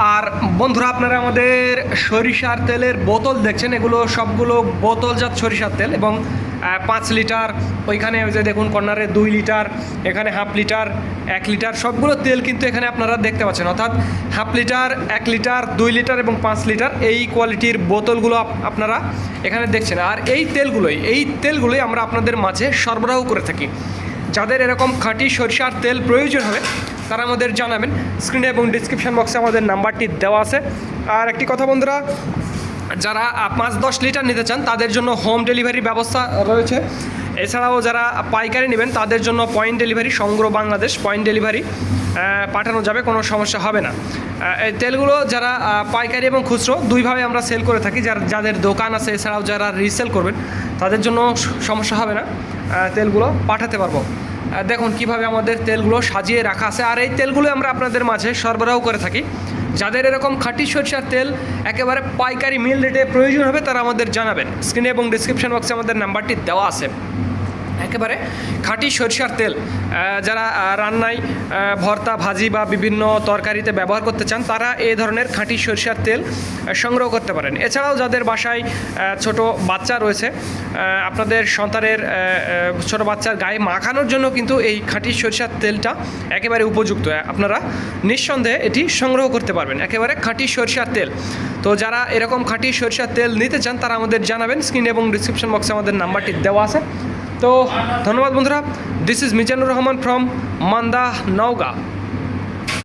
আর বন্ধুরা, আপনারা আমাদের সরিষার তেলের বোতল দেখছেন, এগুলো সবগুলো বোতলজাত সরিষার তেল এবং 5 লিটার, ওইখানে ওই যে দেখুন কর্নারে 2 লিটার, এখানে হাফ লিটার, 1 লিটার, সবগুলো তেল কিন্তু এখানে আপনারা দেখতে পাচ্ছেন। অর্থাৎ হাফ লিটার, 1 লিটার, 2 লিটার এবং 5 লিটার এই কোয়ালিটির বোতলগুলো আপনারা এখানে দেখছেন। আর এই তেলগুলোই আমরা আপনাদের মাঝে সরবরাহ করে থাকি। যাদের এরকম খাঁটি সরিষার তেল প্রয়োজন হবে তারা আমাদের জানাবেন। স্ক্রিনে এবং ডিসক্রিপশন বক্সে আমাদের নাম্বারটি দেওয়া আছে। আর একটি কথা বন্ধুরা, যারা 5-10 লিটার নিতে চান তাদের জন্য হোম ডেলিভারির ব্যবস্থা রয়েছে। এছাড়াও যারা পাইকারি নেবেন তাদের জন্য পয়েন্ট ডেলিভারি, সমগ্র বাংলাদেশ পয়েন্ট ডেলিভারি পাঠানো যাবে, কোনো সমস্যা হবে না। এই তেলগুলো যারা পাইকারি এবং খুচরো দুইভাবে আমরা সেল করে থাকি। যাদের দোকান আছে, এছাড়াও যারা রিসেল করবেন তাদের জন্য সমস্যা হবে না, তেলগুলো পাঠাতে পারবো। দেখুন কিভাবে আমাদের তেলগুলো সাজিয়ে রাখা আছে। আর এই তেলগুলো আমরা আপনাদের মাঝে সরবরাহ করে থাকি। যাদের এরকম খাঁটি সরিষার তেল একেবারে পাইকারি মিল রেটে প্রয়োজন হবে তারা আমাদের জানাবেন। স্ক্রিনে এবং ডিসক্রিপশন বক্সে আমাদের নাম্বারটি দেওয়া আছে। একেবারে খাঁটি সরিষার তেল যারা রান্নায়, ভর্তা, ভাজি বা বিভিন্ন তরকারিতে ব্যবহার করতে চান তারা এই ধরনের খাঁটি সরিষার তেল সংগ্রহ করতে পারেন। এছাড়াও যাদের বাসায় ছোট বাচ্চা রয়েছে, আপনাদের সন্তানের ছোট বাচ্চার গায়ে মাখানোর জন্য কিন্তু এই খাঁটি সরিষার তেলটা একেবারে উপযুক্ত। আপনারা নিঃসন্দেহে এটি সংগ্রহ করতে পারবেন, একেবারে খাঁটি সরিষার তেল। তো যারা এরকম খাঁটি সরিষার তেল নিতে চান তারা আমাদের জানাবেন। স্ক্রিন এবং ডিসক্রিপশন বক্সে আমাদের নাম্বারটি দেওয়া আছে। তো ধন্যবাদ বন্ধুরা। This is Mizanur Rahman from Manda, Naogaon.